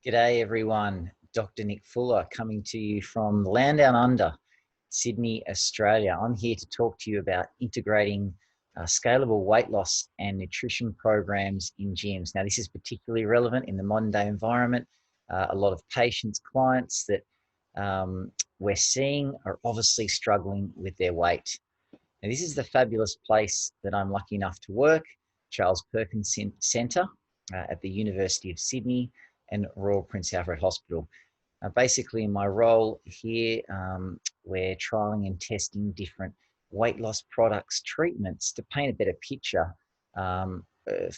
G'day everyone, Dr. Nick Fuller coming to you from the land down under, Sydney, Australia. I'm here to talk to you about integrating scalable weight loss and nutrition programs in gyms. Now, this is particularly relevant in the modern day environment. A lot of patients, clients that we're seeing are obviously struggling with their weight. Now, this is the fabulous place that I'm lucky enough to work, Charles Perkins Centre at the University of Sydney and Royal Prince Alfred Hospital. Basically, in my role here, we're trialing and testing different weight loss products, treatments to paint a better picture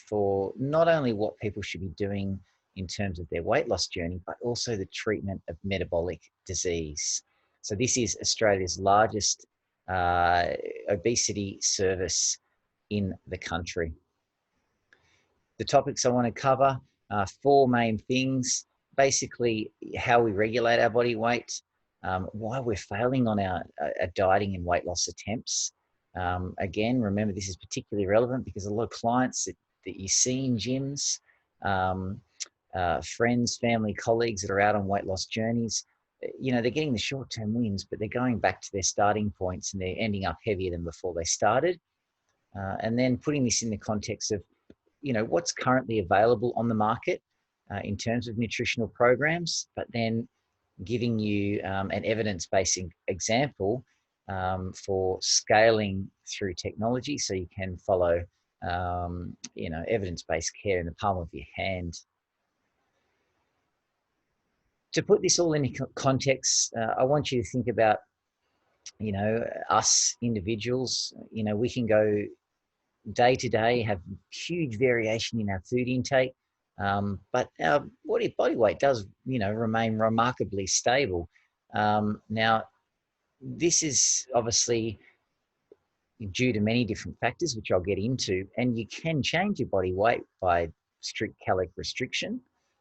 for not only what people should be doing in terms of their weight loss journey, but also the treatment of metabolic disease. So this is Australia's largest obesity service in the country. The topics I want to cover are four main things. Basically, how we regulate our body weight, why we're failing on our dieting and weight loss attempts. Again, remember, this is particularly relevant because a lot of clients that you see in gyms, friends, family, colleagues that are out on weight loss journeys, they're getting the short-term wins, but they're going back to their starting points and they're ending up heavier than before they started. And then putting this in the context of, what's currently available on the market in terms of nutritional programs, but then giving you an evidence-based example for scaling through technology so you can follow, evidence-based care in the palm of your hand. To put this all into context, I want you to think about, us individuals. We can go day to day, have huge variation in our food intake, but our body weight does, remain remarkably stable. Now, this is obviously due to many different factors, which I'll get into, and you can change your body weight by strict caloric restriction,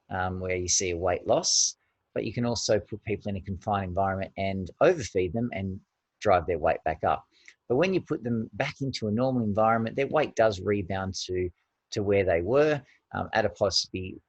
where you see a weight loss, but you can also put people in a confined environment and overfeed them and drive their weight back up. But when you put them back into a normal environment, their weight does rebound to where they were. Adiposity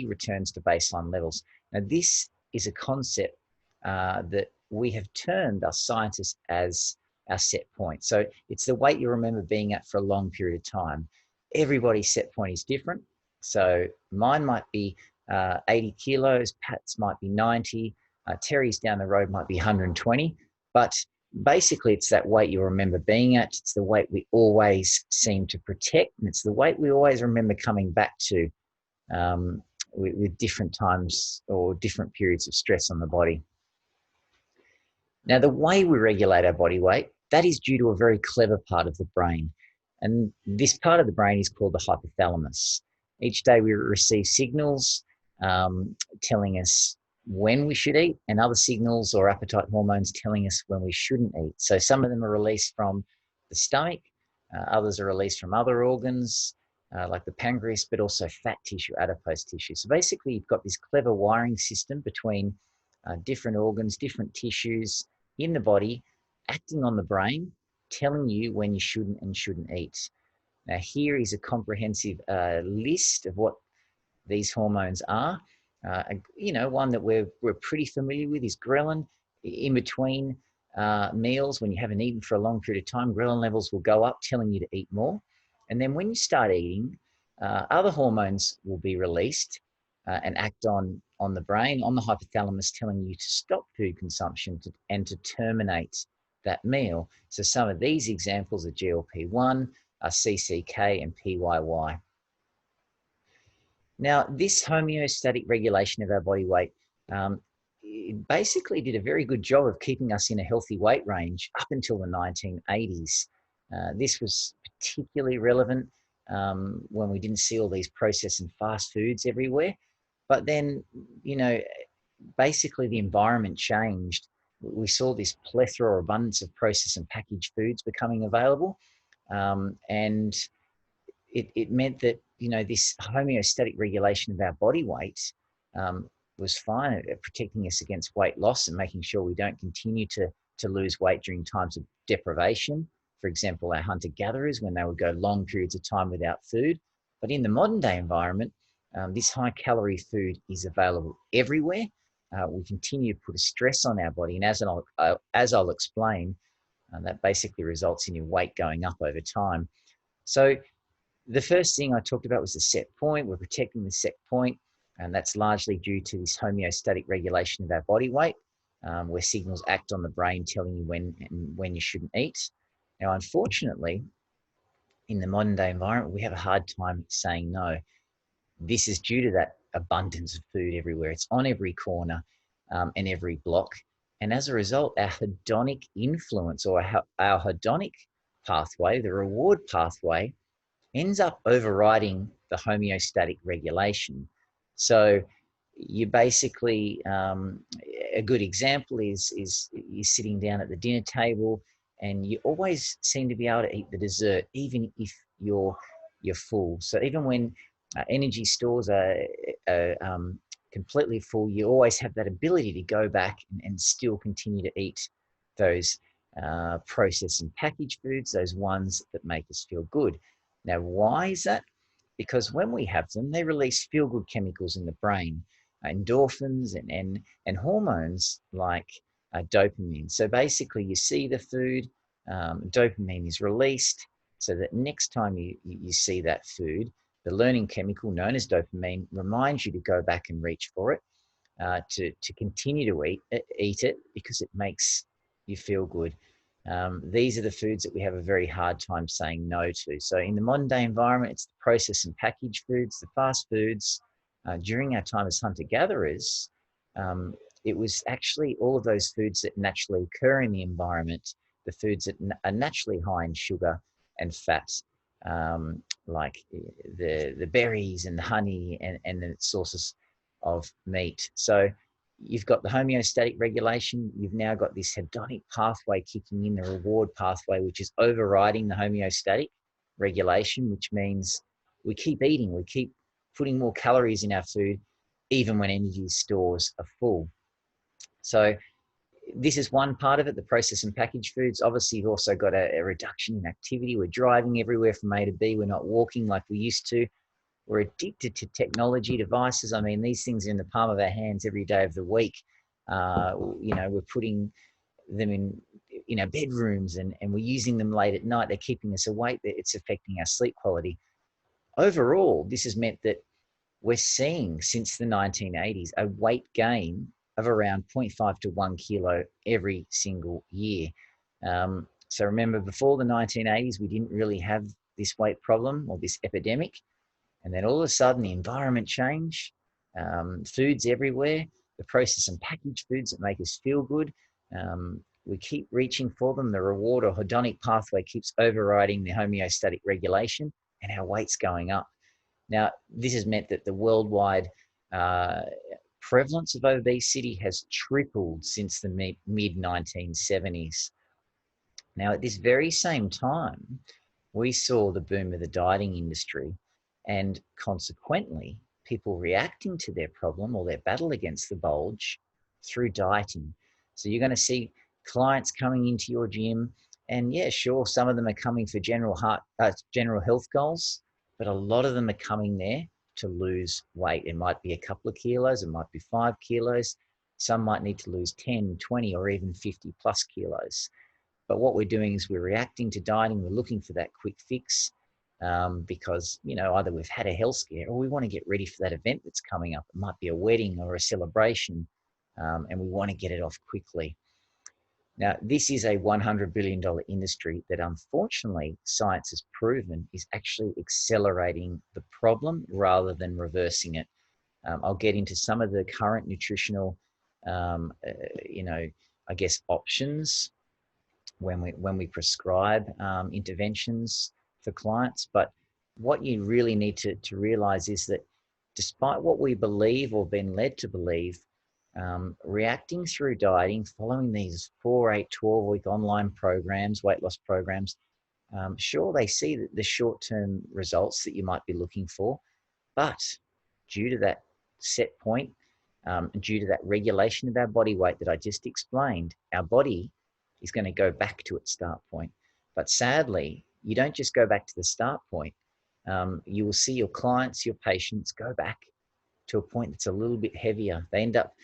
returns to baseline levels. Now, this is a concept that we have termed, us scientists, as our set point. So it's the weight you remember being at for a long period of time. Everybody's set point is different. So mine might be 80 kilos, Pat's might be 90, Terry's down the road might be 120, but basically it's that weight you remember being at. It's the weight we always seem to protect, and it's the weight we always remember coming back to with different times or different periods of stress on the body. Now, the way we regulate our body weight, that is due to a very clever part of the brain. And this part of the brain is called the hypothalamus. Each day we receive signals telling us when we should eat, and other signals or appetite hormones telling us when we shouldn't eat. So some of them are released from the stomach, others are released from other organs like the pancreas, but also fat tissue, adipose tissue. So basically you've got this clever wiring system between different organs, different tissues in the body, acting on the brain, telling you when you shouldn't and shouldn't eat. Now, here is a comprehensive list of what these hormones are. One that we're pretty familiar with is ghrelin. In between meals, when you haven't eaten for a long period of time, ghrelin levels will go up, telling you to eat more. And then when you start eating, other hormones will be released and act on the brain, on the hypothalamus, telling you to stop food consumption and to terminate that meal. So some of these examples are GLP-1, CCK, and PYY. Now, this homeostatic regulation of our body weight basically did a very good job of keeping us in a healthy weight range up until the 1980s. This was particularly relevant when we didn't see all these processed and fast foods everywhere. But then, basically the environment changed. We saw this plethora or abundance of processed and packaged foods becoming available. And it meant that, this homeostatic regulation of our body weight was fine at protecting us against weight loss and making sure we don't continue to lose weight during times of deprivation. For example, our hunter-gatherers, when they would go long periods of time without food. But in the modern day environment, This high calorie food is available everywhere. We continue to put a stress on our body, and as I'll explain, that basically results in your weight going up over time. So the first thing I talked about was the set point. We're protecting the set point, and that's largely due to this homeostatic regulation of our body weight, where signals act on the brain telling you when you shouldn't eat. Now, unfortunately, in the modern day environment, we have a hard time saying no. This is due to that abundance of food everywhere. It's on every corner and every block. And as a result, our hedonic influence, or our hedonic pathway, the reward pathway, ends up overriding the homeostatic regulation. So you basically, a good example is you're sitting down at the dinner table and you always seem to be able to eat the dessert, even if you're full. So even when energy stores are completely full, you always have that ability to go back and still continue to eat those processed and packaged foods, those ones that make us feel good. Now, why is that? Because when we have them, they release feel-good chemicals in the brain, endorphins and hormones like dopamine. So basically, you see the food, dopamine is released, so that next time you see that food, the learning chemical known as dopamine reminds you to go back and reach for it, to continue to eat it because it makes you feel good. These are the foods that we have a very hard time saying no to. So in the modern day environment, it's the processed and packaged foods, the fast foods. During our time as hunter-gatherers, it was actually all of those foods that naturally occur in the environment, the foods that are naturally high in sugar and fat, like the berries and the honey and the sources of meat. So you've got the homeostatic regulation. You've now got this hedonic pathway kicking in, the reward pathway, which is overriding the homeostatic regulation, which means we keep eating, we keep putting more calories in our food, even when energy stores are full. So this is one part of it, the processed and packaged foods. Obviously, you've also got a reduction in activity. We're driving everywhere from A to B. We're not walking like we used to. We're addicted to technology devices. I mean, these things are in the palm of our hands every day of the week. We're putting them in our bedrooms and we're using them late at night. They're keeping us awake. It's affecting our sleep quality. Overall, this has meant that we're seeing since the 1980s a weight gain of around 0.5 to 1 kilo every single year. So remember, before the 1980s, we didn't really have this weight problem or this epidemic. And then all of a sudden, the environment changed, foods everywhere, the processed and packaged foods that make us feel good. We keep reaching for them. The reward or hedonic pathway keeps overriding the homeostatic regulation, and our weight's going up. Now, this has meant that the worldwide prevalence of obesity has tripled since the mid-1970s. Now, at this very same time, we saw the boom of the dieting industry and consequently people reacting to their problem or their battle against the bulge through dieting. So you're going to see clients coming into your gym and yeah, sure, some of them are coming for general health goals, but a lot of them are coming there to lose weight. It might be a couple of kilos, it might be 5 kilos. Some might need to lose 10, 20, or even 50 plus kilos. But what we're doing is we're reacting to dieting. We're looking for that quick fix because, either we've had a health scare or we want to get ready for that event that's coming up. It might be a wedding or a celebration, and we want to get it off quickly. Now, this is a $100 billion industry that unfortunately science has proven is actually accelerating the problem rather than reversing it. I'll get into some of the current nutritional, options when we prescribe interventions for clients. But what you really need to realize is that despite what we believe or been led to believe, reacting through dieting, following these 4, 8, 12-week online programs, weight loss programs, sure, they see the short-term results that you might be looking for, but due to that set point, due to that regulation of our body weight that I just explained, our body is going to go back to its start point. But sadly, you don't just go back to the start point. you will see your clients, your patients go back to a point that's a little bit heavier. They end up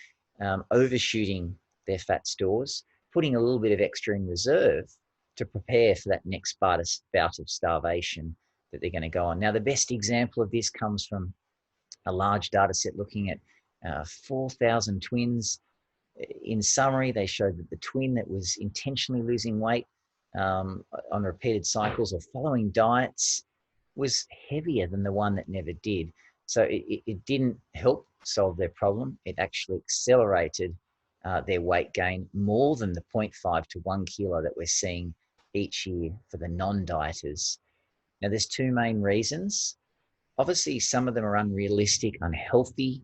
overshooting their fat stores, putting a little bit of extra in reserve to prepare for that next bout of starvation that they're going to go on. Now, the best example of this comes from a large data set looking at 4,000 twins. In summary, they showed that the twin that was intentionally losing weight on repeated cycles or following diets was heavier than the one that never did. So it didn't help solve their problem. It actually accelerated their weight gain more than the 0.5 to 1 kilo that we're seeing each year for the non-dieters. Now, there's two main reasons. Obviously, some of them are unrealistic, unhealthy,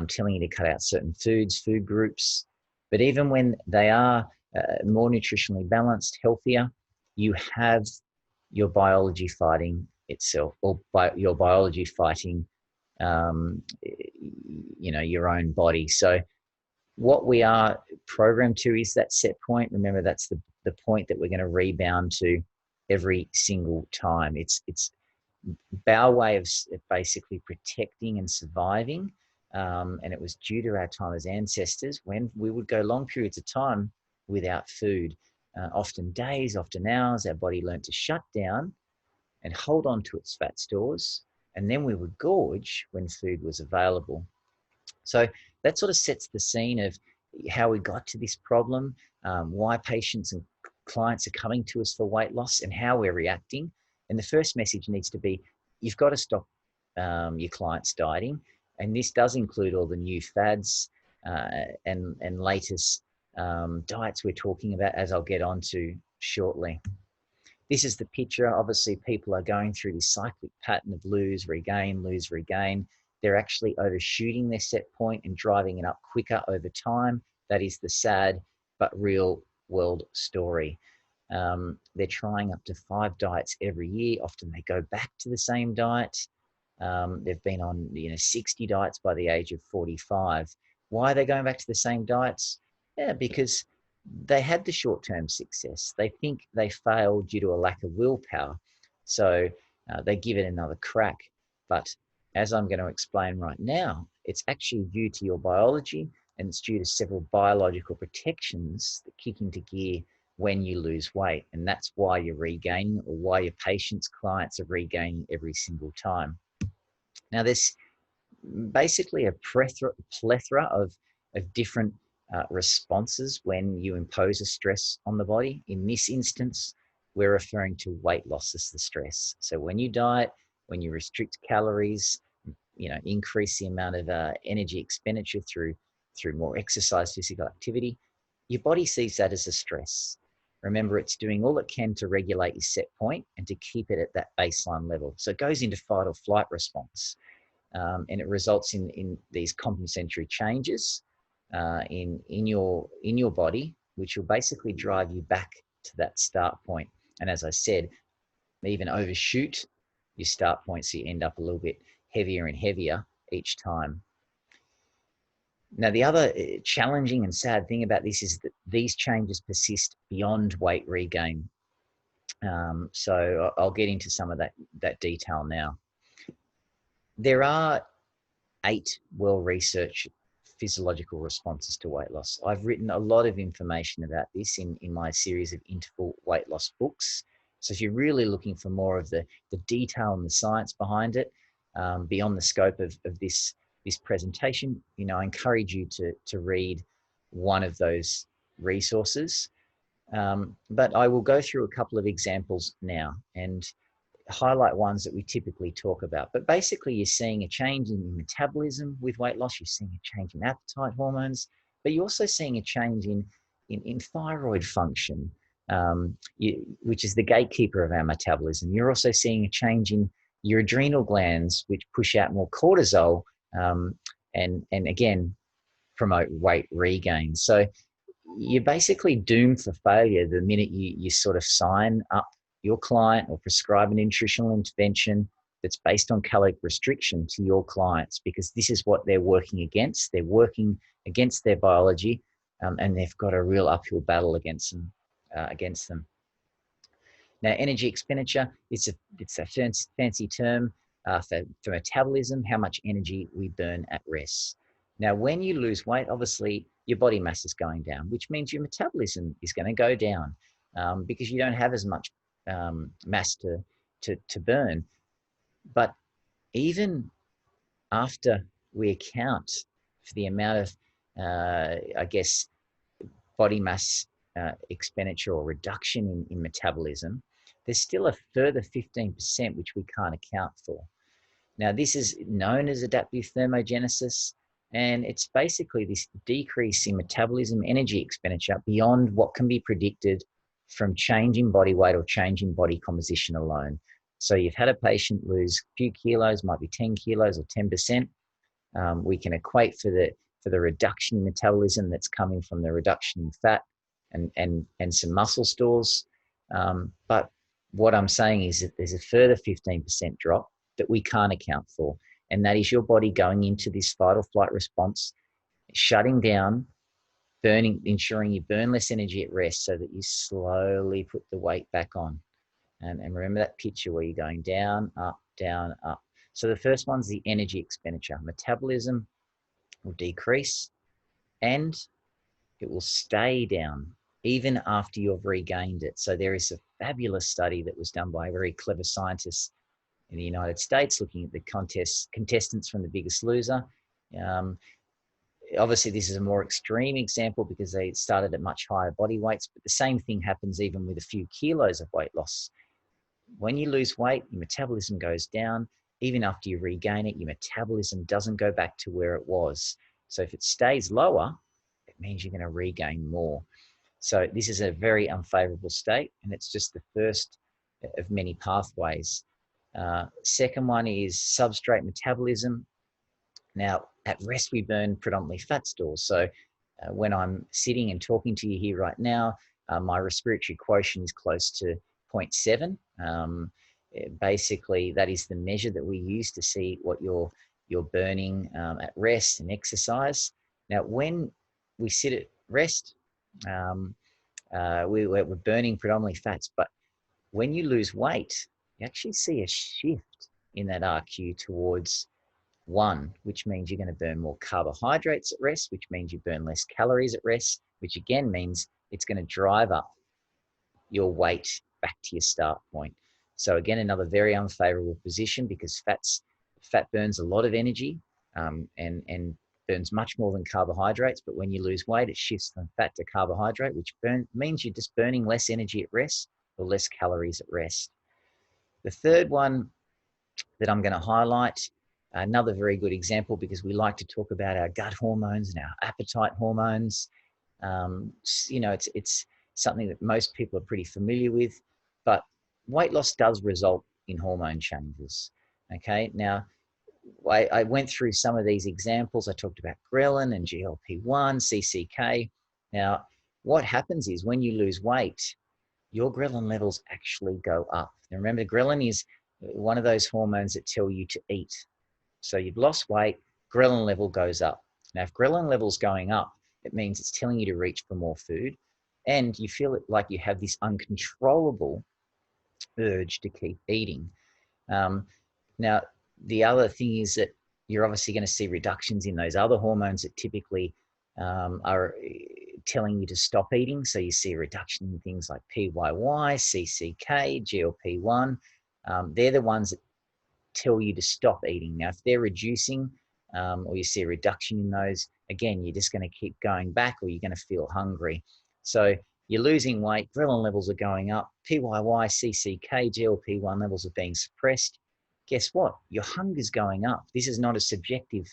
telling you to cut out certain foods, food groups. But even when they are more nutritionally balanced, healthier, you have your biology fighting itself, or your biology fighting, your own body. So what we are programmed to is that set point. Remember, that's the point that we're going to rebound to every single time. It's our way of basically protecting and surviving. And it was due to our time as ancestors when we would go long periods of time without food, often days, often hours. Our body learned to shut down and hold on to its fat stores. And then we would gorge when food was available. So that sort of sets the scene of how we got to this problem, why patients and clients are coming to us for weight loss, and how we're reacting. And the first message needs to be, you've got to stop your clients dieting. And this does include all the new fads and latest diets we're talking about, as I'll get onto shortly. This is the picture. Obviously, people are going through this cyclic pattern of lose, regain, lose, regain. They're actually overshooting their set point and driving it up quicker over time. That is the sad but real world story. They're trying up to 5 diets every year. Often they go back to the same diet. They've been on 60 diets by the age of 45. Why are they going back to the same diets? Yeah, because they had the short-term success. They think they failed due to a lack of willpower. So they give it another crack. But as I'm going to explain right now, it's actually due to your biology, and it's due to several biological protections that kick into gear when you lose weight. And that's why you're regaining, or why your patients, clients are regaining every single time. Now, there's basically a plethora of different responses when you impose a stress on the body. In this instance, we're referring to weight loss as the stress. So when you diet, when you restrict calories, increase the amount of energy expenditure through more exercise, physical activity, your body sees that as a stress. Remember, it's doing all it can to regulate your set point and to keep it at that baseline level. So it goes into fight or flight response. And it results in these compensatory changes in your body, which will basically drive you back to that start point. And as I said, even overshoot your start point, so you end up a little bit heavier and heavier each time. Now, the other challenging and sad thing about this is that these changes persist beyond weight regain. So I'll get into some of that detail now. There are 8 well-researched physiological responses to weight loss. I've written a lot of information about this in my series of interval weight loss books. So if you're really looking for more of the detail and the science behind it, beyond the scope of this presentation, I encourage you to read one of those resources. But I will go through a couple of examples now and highlight ones that we typically talk about. But basically, you're seeing a change in metabolism with weight loss. You're seeing a change in appetite hormones, but you're also seeing a change in thyroid function, which is the gatekeeper of our metabolism. You're also seeing a change in your adrenal glands, which push out more cortisol, and again, promote weight regain. So you're basically doomed for failure the minute you sort of sign up your client or prescribe a nutritional intervention that's based on caloric restriction to your clients, because this is what they're working against. They're working against their biology, and they've got a real uphill battle against them. Now, energy expenditure, it's a fancy term. for metabolism, how much energy we burn at rest. Now, when you lose weight, obviously your body mass is going down, which means your metabolism is going to go down because you don't have as much mass to burn. But even after we account for the amount of, I guess, body mass expenditure or reduction in metabolism, there's still a further 15% which we can't account for. Now, this is known as adaptive thermogenesis, and it's basically this decrease in metabolism energy expenditure beyond what can be predicted from changing body weight or changing body composition alone. So you've had a patient lose a few kilos, might be 10 kilos or 10%. We can equate for the reduction in metabolism that's coming from the reduction in fat and some muscle stores. But what I'm saying is that there's a further 15% drop that we can't account for. And that is your body going into this fight or flight response, shutting down, burning, ensuring you burn less energy at rest so that you slowly put the weight back on. And remember that picture where you're going down, up, down, up. So the first one's the energy expenditure. Metabolism will decrease and it will stay down even after you've regained it. So there is a fabulous study that was done by a very clever scientist in the United States, looking at the contestants from The Biggest Loser. Obviously, this is a more extreme example because they started at much higher body weights, but the same thing happens even with a few kilos of weight loss. When you lose weight, your metabolism goes down. Even after you regain it, your metabolism doesn't go back to where it was. So if it stays lower, it means you're going to regain more. So this is a very unfavorable state, and it's just the first of many pathways. Second one is substrate metabolism. Now, at rest, we burn predominantly fat stores. So when I'm sitting and talking to you here right now, my respiratory quotient is close to 0.7. Basically, that is the measure that we use to see what you're burning at rest and exercise. Now, when we sit at rest, we're burning predominantly fats, but when you lose weight, you actually see a shift in that RQ towards 1, which means you're going to burn more carbohydrates at rest, which means you burn less calories at rest, which again means it's going to drive up your weight back to your start point. So again, another very unfavorable position because fat burns a lot of energy and burns much more than carbohydrates. But when you lose weight, it shifts from fat to carbohydrate, which means you're just burning less energy at rest or less calories at rest. The third one that I'm going to highlight, another very good example, because we like to talk about our gut hormones and our appetite hormones. It's something that most people are pretty familiar with, but weight loss does result in hormone changes. Okay, now I went through some of these examples. I talked about ghrelin and GLP-1, CCK. Now, what happens is when you lose weight, your ghrelin levels actually go up. Now, remember, ghrelin is one of those hormones that tell you to eat. So you've lost weight, ghrelin level goes up. Now, if ghrelin level's going up, it means it's telling you to reach for more food, and you feel it like you have this uncontrollable urge to keep eating. Now, the other thing is that you're obviously going to see reductions in those other hormones that typically are telling you to stop eating. So you see a reduction in things like PYY, CCK, GLP-1. They're the ones that tell you to stop eating. Now, if they're reducing or you see a reduction in those, again, you're just going to keep going back or you're going to feel hungry. So you're losing weight, ghrelin levels are going up, PYY, CCK, GLP-1 levels are being suppressed. Guess what? Your hunger's going up. This is not a subjective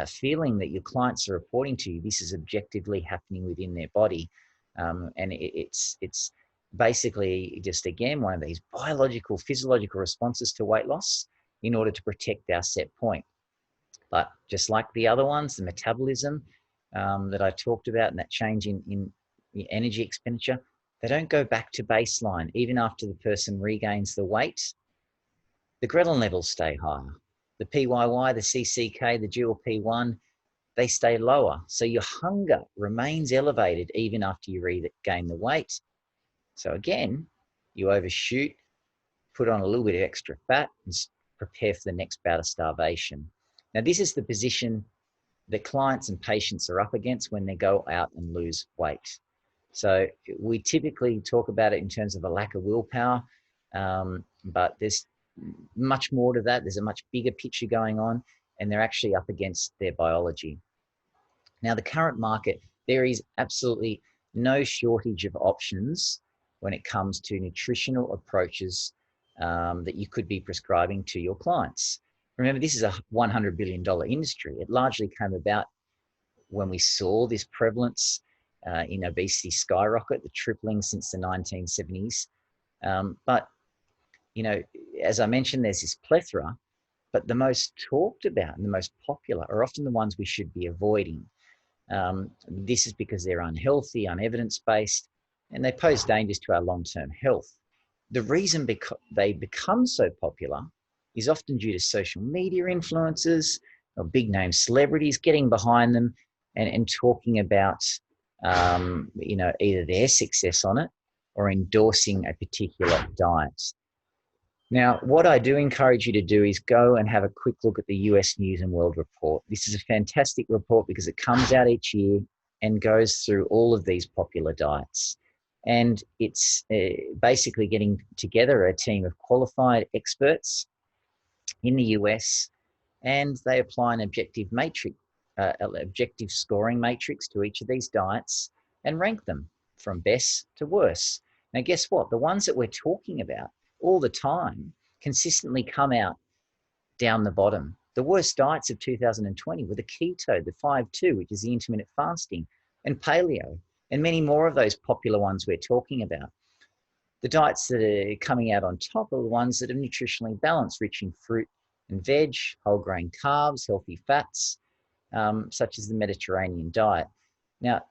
feeling that your clients are reporting to you. This is objectively happening within their body. And it's basically just, again, one of these biological, physiological responses to weight loss in order to protect our set point. But just like the other ones, the metabolism that I talked about and that change in energy expenditure, they don't go back to baseline. Even after the person regains the weight, the ghrelin levels stay higher. The PYY, the CCK, the GLP-1, they stay lower. So your hunger remains elevated even after you regain the weight. So again, you overshoot, put on a little bit of extra fat and prepare for the next bout of starvation. Now, this is the position that clients and patients are up against when they go out and lose weight. So we typically talk about it in terms of a lack of willpower, but there's much more to that. There's a much bigger picture going on, and they're actually up against their biology. Now, the current market, there is absolutely no shortage of options when it comes to nutritional approaches that you could be prescribing to your clients. Remember, this is a $100 billion industry. It largely came about when we saw this prevalence in obesity skyrocket, the tripling since the 1970s. But, you know, as I mentioned, there's this plethora, but the most talked about and the most popular are often the ones we should be avoiding. This is because they're unhealthy, unevidence-based, and they pose dangers to our long-term health. The reason they become so popular is often due to social media influencers or big-name celebrities getting behind them and talking about, you know, either their success on it or endorsing a particular diet. Now, what I do encourage you to do is go and have a quick look at the US News and World Report. This is a fantastic report because it comes out each year and goes through all of these popular diets. And it's basically getting together a team of qualified experts in the US, and they apply an objective matrix, objective scoring matrix to each of these diets and rank them from best to worst. Now, guess what? The ones that we're talking about all the time consistently come out down the bottom. The worst diets of 2020 were the keto, the 5-2, which is the intermittent fasting, and paleo, and many more of those popular ones we're talking about. The diets that are coming out on top are the ones that are nutritionally balanced, rich in fruit and veg, whole grain carbs, healthy fats, such as the Mediterranean diet. Now,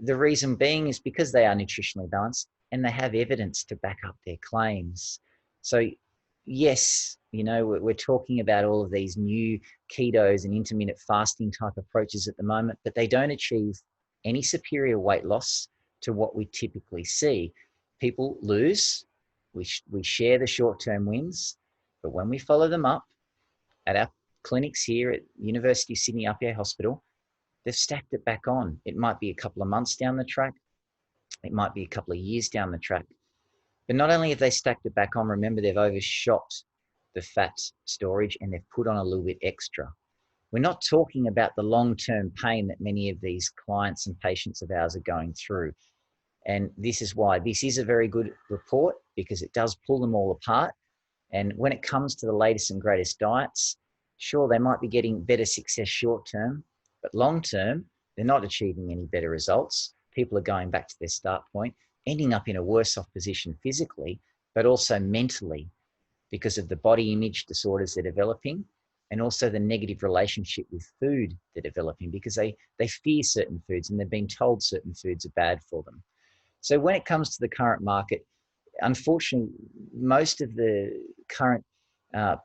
the reason being is because they are nutritionally balanced and they have evidence to back up their claims. So yes, you know, we're talking about all of these new ketos and intermittent fasting type approaches at the moment, but they don't achieve any superior weight loss to what we typically see. People lose, we share the short-term wins, but when we follow them up at our clinics here at University of Sydney Upper Hospital, they've stacked it back on. It might be a couple of months down the track. It might be a couple of years down the track. But not only have they stacked it back on, remember they've overshot the fat storage and they've put on a little bit extra. We're not talking about the long-term pain that many of these clients and patients of ours are going through. And this is why this is a very good report, because it does pull them all apart. And when it comes to the latest and greatest diets, sure, they might be getting better success short-term, but long-term, they're not achieving any better results. People are going back to their start point, ending up in a worse off position physically, but also mentally because of the body image disorders they're developing, and also the negative relationship with food they're developing because they fear certain foods and they've been told certain foods are bad for them. So when it comes to the current market, unfortunately, most of the current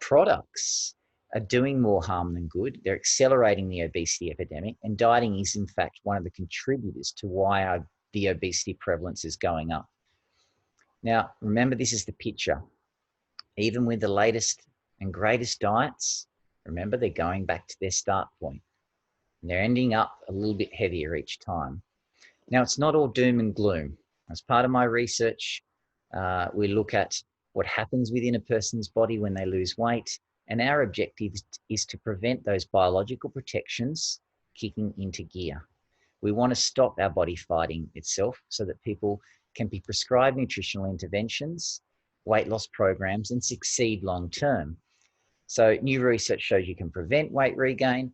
products are doing more harm than good. They're accelerating the obesity epidemic, and dieting is in fact one of the contributors to why the obesity prevalence is going up. Now, remember, this is the picture. Even with the latest and greatest diets, remember, they're going back to their start point. And they're ending up a little bit heavier each time. Now, it's not all doom and gloom. As part of my research, we look at what happens within a person's body when they lose weight. And our objective is to prevent those biological protections kicking into gear. We want to stop our body fighting itself so that people can be prescribed nutritional interventions, weight loss programs, and succeed long term. So new research shows you can prevent weight regain,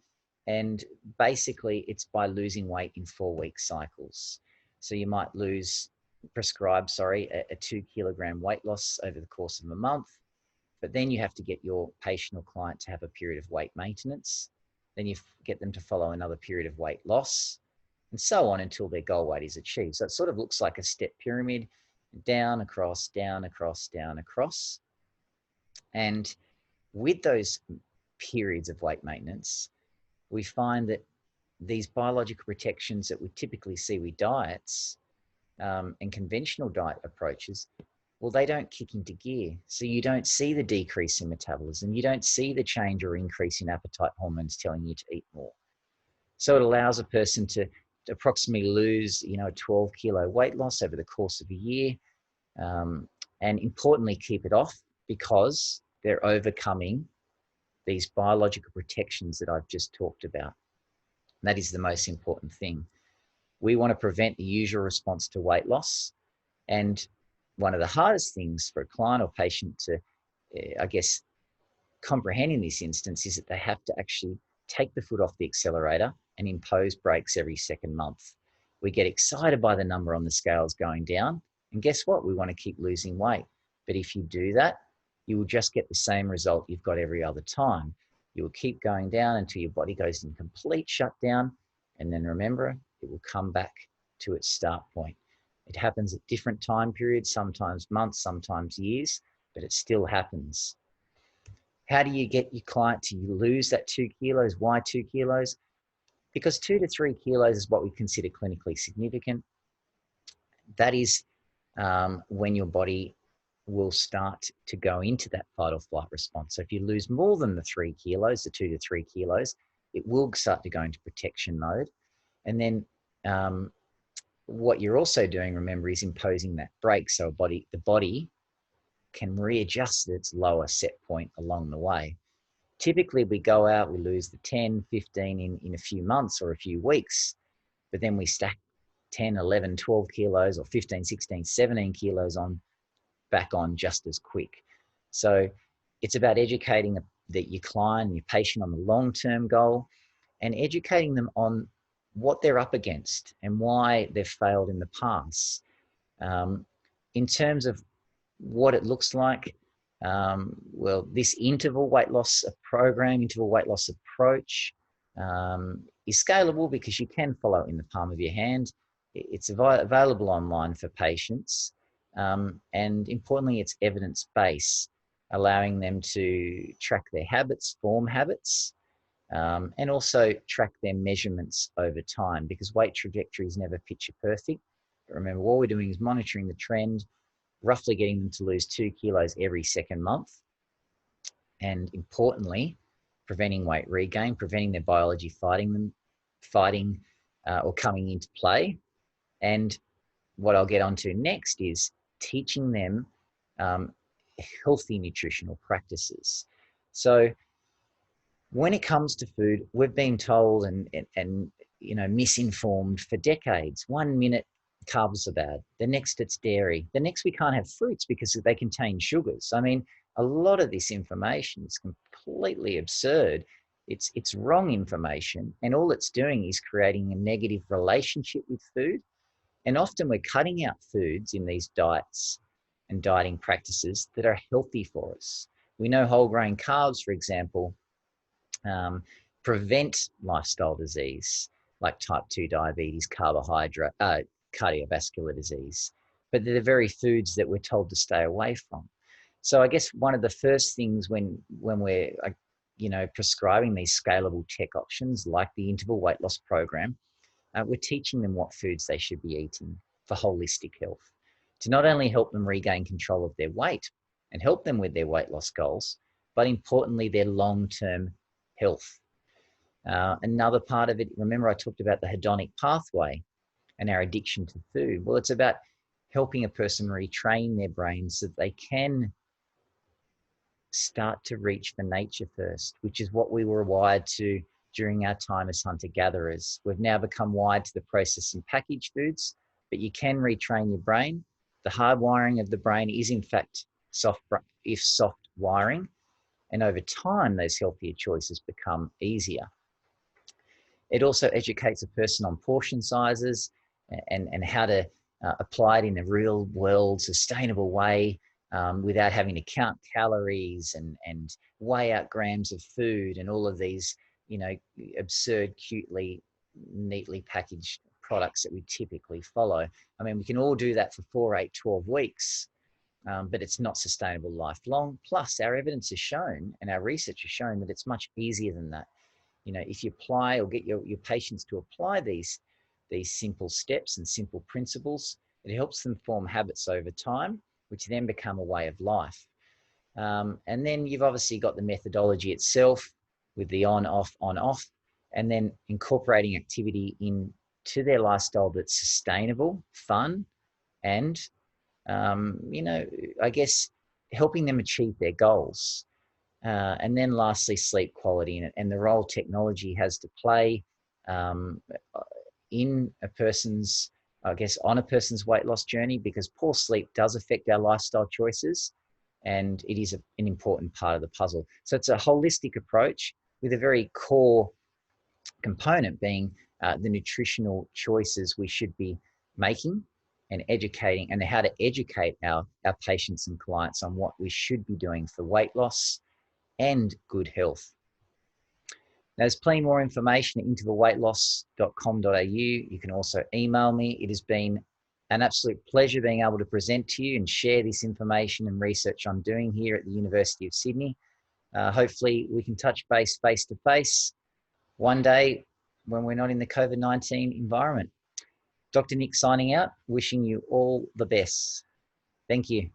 and basically it's by losing weight in 4-week cycles. So you might prescribe a 2-kilogram weight loss over the course of a month, but then you have to get your patient or client to have a period of weight maintenance. Then you get them to follow another period of weight loss, and so on until their goal weight is achieved. So it sort of looks like a step pyramid, down, across, down, across, down, across. And with those periods of weight maintenance, we find that these biological protections that we typically see with diets and conventional diet approaches, well, they don't kick into gear. So you don't see the decrease in metabolism. You don't see the change or increase in appetite hormones telling you to eat more. So it allows a person to approximately lose, a 12-kilo weight loss over the course of a year, and importantly, keep it off because they're overcoming these biological protections that I've just talked about. And that is the most important thing. We want to prevent the usual response to weight loss. And one of the hardest things for a client or patient to, I guess, comprehend in this instance is that they have to actually take the foot off the accelerator and impose brakes every second month. We get excited by the number on the scales going down. And guess what? We want to keep losing weight. But if you do that, you will just get the same result you've got every other time. You will keep going down until your body goes in complete shutdown. And then remember, it will come back to its start point. It happens at different time periods, sometimes months, sometimes years, but it still happens. How do you get your client to lose that 2 kilos? Why 2 kilos? Because 2 to 3 kilos is what we consider clinically significant. That is when your body will start to go into that fight or flight response. So if you lose more than the 3 kilos, the 2 to 3 kilos, it will start to go into protection mode. And then what you're also doing, remember, is imposing that brake. So the body can readjust at its lower set point along the way. Typically, we go out, we lose the 10, 15 in a few months or a few weeks, but then we stack 10, 11, 12 kilos or 15, 16, 17 kilos back on just as quick. So it's about educating your client, your patient on the long-term goal and educating them on what they're up against and why they've failed in the past. In terms of what it looks like, well, this interval weight loss approach is scalable because you can follow it in the palm of your hand. It's available online for patients. And importantly, it's evidence-based, allowing them to track their habits, form habits, and also track their measurements over time because weight trajectory is never picture perfect. But remember, what we're doing is monitoring the trend, roughly getting them to lose 2 kilos every second month. And importantly, preventing weight regain, preventing their biology fighting or coming into play. And what I'll get onto next is teaching them healthy nutritional practices. So when it comes to food, we've been told and misinformed for decades. 1 minute carbs are bad. The next it's dairy. The next we can't have fruits because they contain sugars. I mean, a lot of this information is completely absurd. It's wrong information, and all it's doing is creating a negative relationship with food. And often we're cutting out foods in these diets and dieting practices that are healthy for us. We know whole grain carbs, for example, prevent lifestyle disease like type 2 diabetes, cardiovascular disease, but they're the very foods that we're told to stay away from. So I guess one of the first things when we're prescribing these scalable tech options like the interval weight loss program, we're teaching them what foods they should be eating for holistic health, to not only help them regain control of their weight and help them with their weight loss goals, but importantly, their long-term health. Another part of it, remember I talked about the hedonic pathway and our addiction to food. Well, it's about helping a person retrain their brain so that they can start to reach for nature first, which is what we were wired to during our time as hunter-gatherers. We've now become wired to the processed and packaged foods, but you can retrain your brain. The hardwiring of the brain is in fact soft wiring, and over time, those healthier choices become easier. It also educates a person on portion sizes and how to apply it in a real world, sustainable way without having to count calories and weigh out grams of food and all of these, absurd, neatly packaged products that we typically follow. I mean, we can all do that for 4, 8, 12 weeks, but it's not sustainable lifelong. Plus, our evidence has shown and our research has shown that it's much easier than that. If you apply or get your patients to apply these simple steps and simple principles, it helps them form habits over time, which then become a way of life. And then you've obviously got the methodology itself with the on, off, and then incorporating activity into their lifestyle that's sustainable, fun, and, I guess helping them achieve their goals. And then lastly, sleep quality and the role technology has to play um, in a person's, I guess, on a person's weight loss journey, because poor sleep does affect our lifestyle choices, and it is an important part of the puzzle. So it's a holistic approach with a very core component being the nutritional choices we should be making and educating, and how to educate our patients and clients on what we should be doing for weight loss and good health. There's plenty more information at intervalweightloss.com.au. You can also email me. It has been an absolute pleasure being able to present to you and share this information and research I'm doing here at the University of Sydney. Hopefully we can touch base face to face one day when we're not in the COVID-19 environment. Dr. Nick signing out, wishing you all the best. Thank you.